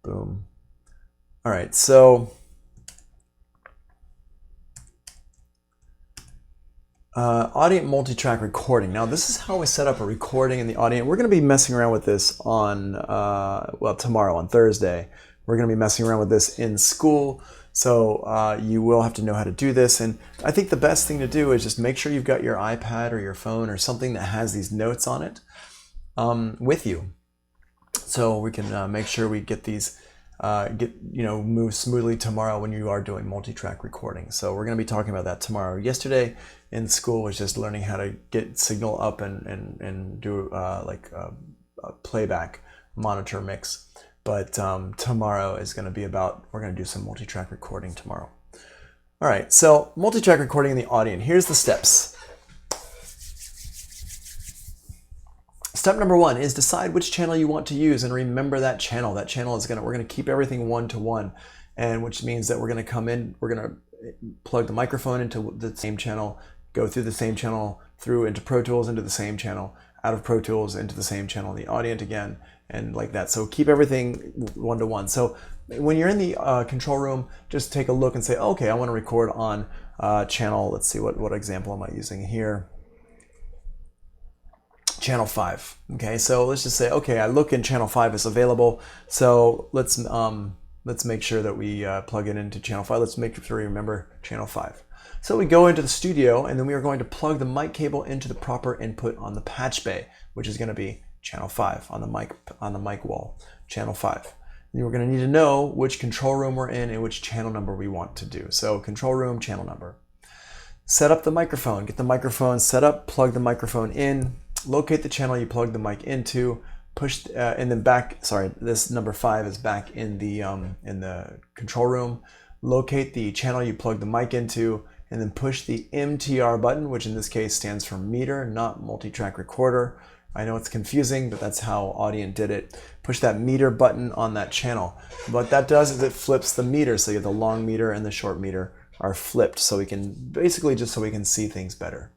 Boom. All right, so Audient multi-track recording. Now this is how we set up a recording in the Audient. We're going to be messing around with this on, well, tomorrow, on Thursday. We're going to be messing around with this in school. So you will have to know how to do this. And I think the best thing to do is just make sure you've got your iPad or your phone or something that has these notes on it with you. So we can make sure we get these move smoothly tomorrow when you are doing multi-track recording. So we're going to be talking about that tomorrow. Yesterday in school was just learning how to get signal up and do like a playback monitor mix. But tomorrow is going to be about, we're going to do some multi-track recording tomorrow. All right, so multi-track recording in the Audient. Here's the steps. Step number 1 is decide which channel you want to use and remember that channel. That channel is we're going to keep everything 1-to-1, and which means that we're going to come in, we're going to plug the microphone into the same channel, go through the same channel, through into Pro Tools, into the same channel, out of Pro Tools, into the same channel, the Audient again, and like that. So keep everything 1-to-1. So when you're in the control room, just take a look and say, okay, I want to record on channel, let's see, what example am I using here? Channel 5. Okay, so let's just say, okay, I look in channel 5 is available. So let's make sure that we plug it into channel 5. Let's make sure we remember channel 5. So we go into the studio, and then we are going to plug the mic cable into the proper input on the patch bay, which is going to be channel 5 on the mic wall, channel 5. And we're going to need to know which control room we're in and which channel number we want to do. So control room, channel number. Set up the microphone. Get the microphone set up. Plug the microphone in. Locate the channel you plug the mic into, push, and then back, sorry, this number 5 is back in the control room. Locate the channel you plug the mic into, and then push the MTR button, which in this case stands for meter, not multi-track recorder. I know it's confusing, but that's how Audient did it. Push that meter button on that channel. What that does is it flips the meter, so you have the long meter and the short meter are flipped, so we can, basically just so we can see things better.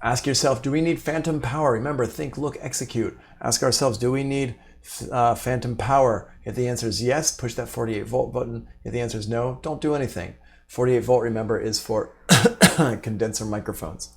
Ask yourself, do we need phantom power? Remember, think, look, execute. Ask ourselves, do we need phantom power? If the answer is yes, push that 48 volt button. If the answer is no, don't do anything. 48 volt, remember, is for condenser microphones.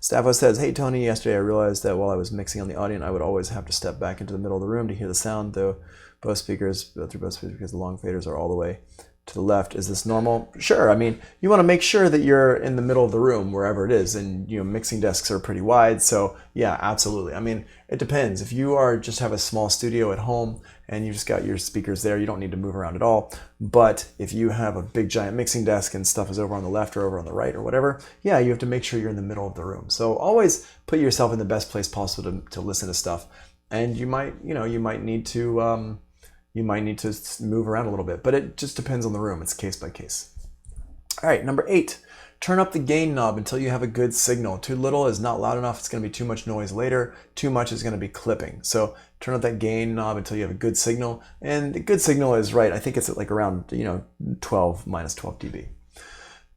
Stavos says, hey Tony, yesterday I realized that while I was mixing on the Audient, I would always have to step back into the middle of the room to hear the sound, though through both speakers, because the long faders are all the way to the left. Is this normal? Sure. I mean, you want to make sure that you're in the middle of the room wherever it is, and mixing desks are pretty wide, so yeah, absolutely. I mean, it depends. If you are just have a small studio at home and you just got your speakers there, you don't need to move around at all. But if you have a big giant mixing desk and stuff is over on the left or over on the right or whatever, yeah, you have to make sure you're in the middle of the room. So always put yourself in the best place possible to listen to stuff, and you might need to move around a little bit, but it just depends on the room. It's case by case. All right, number 8, turn up the gain knob until you have a good signal. Too little is not loud enough. It's going to be too much noise later. Too much is going to be clipping. So turn up that gain knob until you have a good signal. And the good signal is right. I think it's at like around 12 minus 12 dB.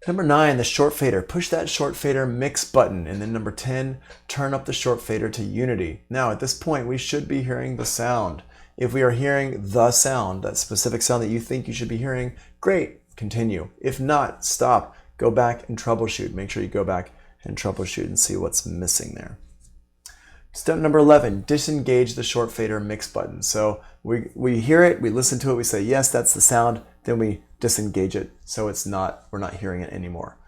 Number 9, the short fader. Push that short fader mix button. And then number 10, turn up the short fader to unity. Now at this point, we should be hearing the sound. If we are hearing the sound, that specific sound that you think you should be hearing, great, continue. If not, stop, go back and troubleshoot. Make sure you go back and troubleshoot and see what's missing there. Step number 11, disengage the short fader mix button. So we hear it, we listen to it, we say, yes, that's the sound, then we disengage it so we're not hearing it anymore.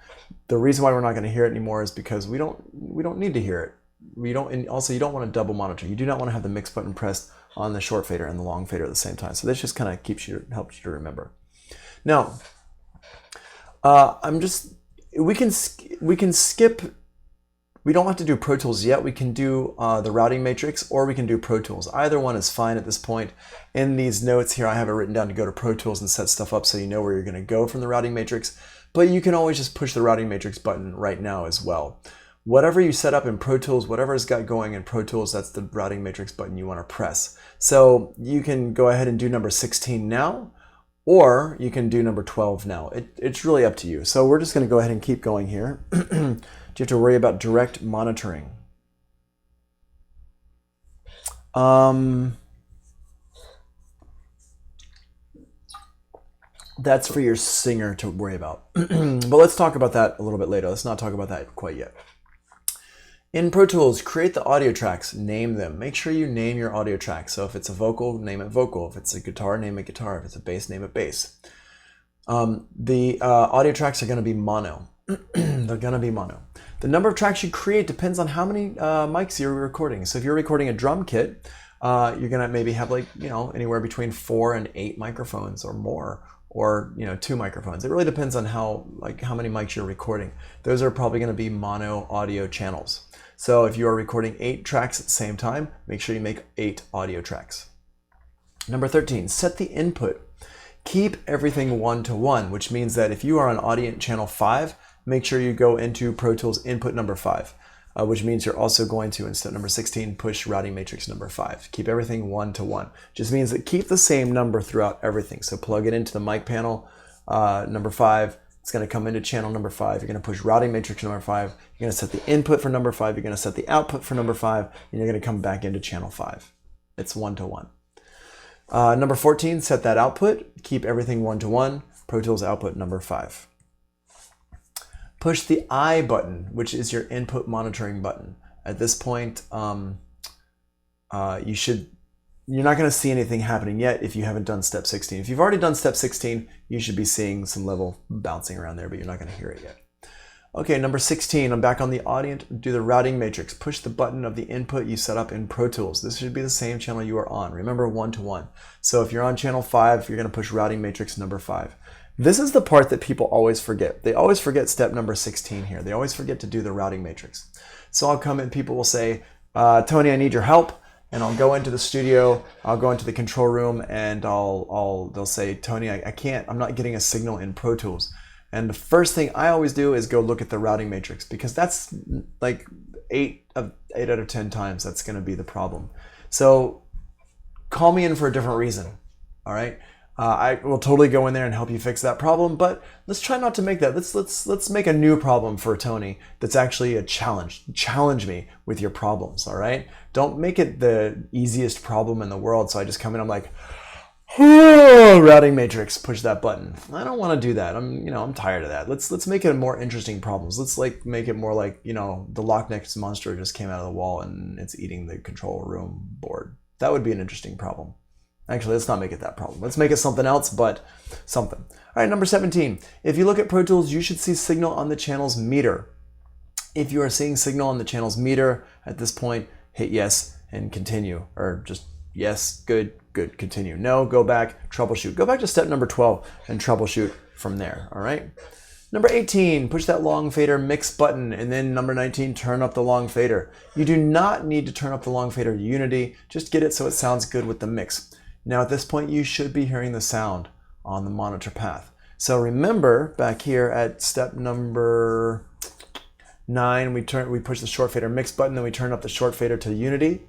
The reason why we're not going to hear it anymore is because we don't need to hear it. And also you don't want to double monitor. You do not want to have the mix button pressed on the short fader and the long fader at the same time. So this just kind of helps you to remember. Now, we can skip. We don't have to do Pro Tools yet. We can do the routing matrix, or we can do Pro Tools. Either one is fine at this point. In these notes here, I have it written down to go to Pro Tools and set stuff up so you know where you're going to go from the routing matrix. But you can always just push the routing matrix button right now as well. Whatever you set up in Pro Tools, whatever's got going in Pro Tools, that's the routing matrix button you want to press. So you can go ahead and do number 16 now, or you can do number 12 now. It's really up to you. So we're just going to go ahead and keep going here. Do you have to worry about direct monitoring? That's for your singer to worry about. But let's talk about that a little bit later. Let's not talk about that quite yet. In Pro Tools, create the audio tracks, name them. Make sure you name your audio tracks. So if it's a vocal, name it vocal. If it's a guitar, name it guitar. If it's a bass, name it bass. The audio tracks are going to be mono. They're going to be mono. The number of tracks you create depends on how many mics you're recording. So if you're recording a drum kit, you're going to maybe have like, anywhere between 4 and 8 microphones or more, or 2 microphones. It really depends on how many mics you're recording. Those are probably going to be mono audio channels. So if you are recording 8 tracks at the same time, make sure you make 8 audio tracks. Number 13, set the input. Keep everything 1-to-1, which means that if you are on Audient channel 5, make sure you go into Pro Tools input number 5, which means you're also going to, in step number 16, push routing matrix number 5. Keep everything 1-to-1. Just means that keep the same number throughout everything. So plug it into the mic panel, number 5. It's going to come into channel number 5. You're going to push routing matrix number 5. You're going to set the input for number 5. You're going to set the output for number 5. And you're going to come back into channel 5. It's 1-to-1. Number 14, set that output. Keep everything 1-to-1. Pro Tools output number 5. Push the I button, which is your input monitoring button. At this point, you're not going to see anything happening yet if you haven't done step 16. If you've already done step 16, you should be seeing some level bouncing around there, but you're not going to hear it yet. Okay, number 16, I'm back on the Audient. Do the routing matrix. Push the button of the input you set up in Pro Tools. This should be the same channel you are on. Remember, 1-to-1. So if you're on channel 5, you're going to push routing matrix number 5. This is the part that people always forget. They always forget step number 16 here. They always forget to do the routing matrix. So I'll come in, people will say, Tony, I need your help. And I'll go into the studio, I'll go into the control room, and they'll say, Tony, I can't, I'm not getting a signal in Pro Tools. And the first thing I always do is go look at the routing matrix, because that's like 8 out of 10 times that's going to be the problem. So call me in for a different reason. All right. I will totally go in there and help you fix that problem, but let's try not to make that. Let's make a new problem for Tony that's actually a challenge. Challenge me with your problems. All right. Don't make it the easiest problem in the world. So I just come in, I'm like, oh, routing matrix, push that button. I don't want to do that. I'm tired of that. Let's make it more interesting problems. Let's make it more like, the Loch Ness Monster just came out of the wall and it's eating the control room board. That would be an interesting problem. Actually, let's not make it that problem. Let's make it something else, but something. All right, number 17. If you look at Pro Tools, you should see signal on the channel's meter. If you are seeing signal on the channel's meter at this point, hit yes and continue, or just yes, good, continue. No, go back, troubleshoot. Go back to step number 12 and troubleshoot from there, all right? Number 18, push that long fader mix button, and then number 19, turn up the long fader. You do not need to turn up the long fader to unity, just get it so it sounds good with the mix. Now at this point, you should be hearing the sound on the monitor path. So remember back here at step number 9, we push the short fader mix button, then we turn up the short fader to unity.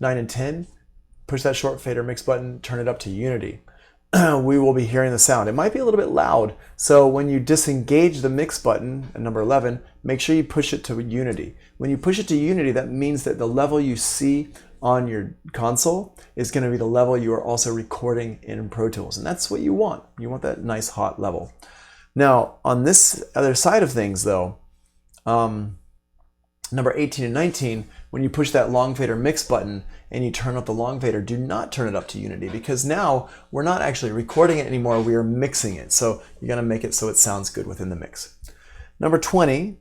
9 and 10, push that short fader mix button, turn it up to unity. We will be hearing the sound. It might be a little bit loud, so when you disengage the mix button at number 11, make sure you push it to unity. When you push it to unity, that means that the level you see on your console is going to be the level you are also recording in Pro Tools, and that's what you want. You want that nice hot level. Now, on this other side of things though, number 18 and 19, when you push that long fader mix button and you turn up the long fader, do not turn it up to unity, because now we're not actually recording it anymore, we are mixing it. So you're going to make it so it sounds good within the mix. Number 20,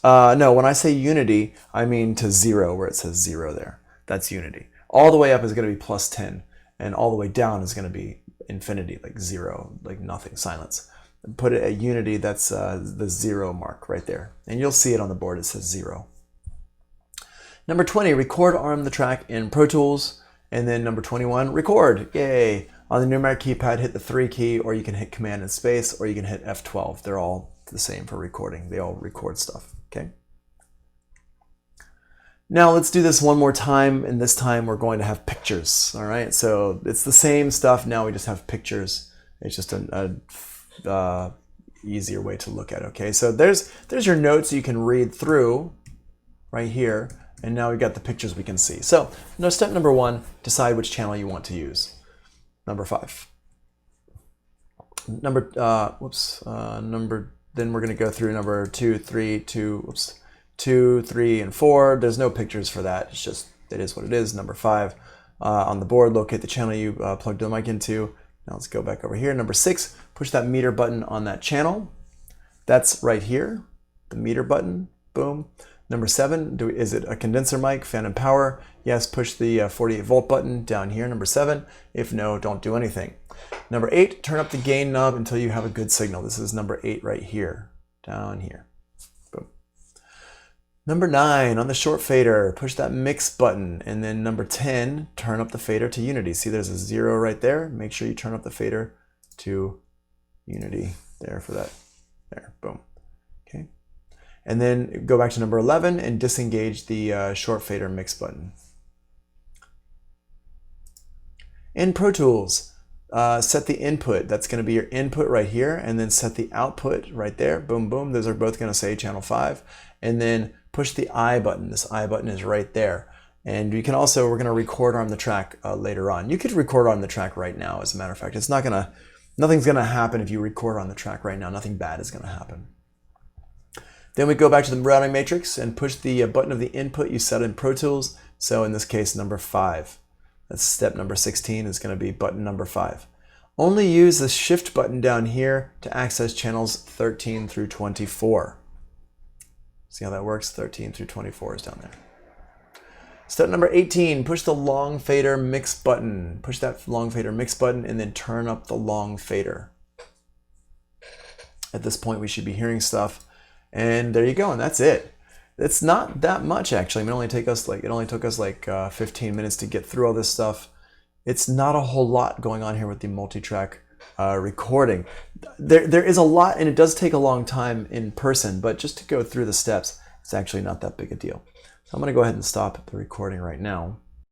no, when I say unity, I mean to 0, where it says 0 there. That's unity. All the way up is going to be plus 10, and all the way down is going to be infinity, like 0, like nothing, silence. Put it at unity, that's the 0 mark right there. And you'll see it on the board, it says 0. Number 20, record arm the track in Pro Tools. And then number 21, record, yay. On the numeric keypad, hit the 3 key, or you can hit Command and Space, or you can hit F12. They're all the same for recording. They all record stuff, okay? Now let's do this one more time, and this time we're going to have pictures, all right? So it's the same stuff, now we just have pictures. It's just an easier way to look at it, okay? So there's your notes you can read through right here, and now we've got the pictures we can see. So now step number 1, decide which channel you want to use. Number 5. Then we're going to go through number 2, 3, 2, 3, and 4. There's no pictures for that. It's just, it is what it is. Number 5 on the board, locate the channel you plugged the mic into. Now let's go back over here. Number 6, push that meter button on that channel. That's right here, the meter button, boom. Number 7, is it a condenser mic, phantom power? Yes, push the 48 volt button down here, number 7. If no, don't do anything. Number 8, turn up the gain knob until you have a good signal. This is number 8 right here, down here. Boom. Number 9, on the short fader, push that mix button. And then number 10, turn up the fader to unity. See, there's a 0 right there. Make sure you turn up the fader to unity there for that. There, boom. Okay. And then go back to number 11 and disengage the short fader mix button. In Pro Tools, set the input. That's going to be your input right here, and then set the output right there. Boom, boom. Those are both going to say channel 5. And then push the I button. This I button is right there. And you can also, we're going to record on the track later on. You could record on the track right now, as a matter of fact. It's not going to, nothing's going to happen if you record on the track right now. Nothing bad is going to happen. Then we go back to the routing matrix and push the button of the input you set in Pro Tools. So in this case, number 5. That's step number 16 is going to be button number 5. Only use the shift button down here to access channels 13 through 24. See how that works? 13 through 24 is down there. Step number 18, push the long fader mix button. Push that long fader mix button and then turn up the long fader. At this point, we should be hearing stuff. And there you go, and that's it. It's not that much actually. It only took us like 15 minutes to get through all this stuff. It's not a whole lot going on here with the multi-track recording. There is a lot, and it does take a long time in person, but just to go through the steps, it's actually not that big a deal. So I'm going to go ahead and stop the recording right now.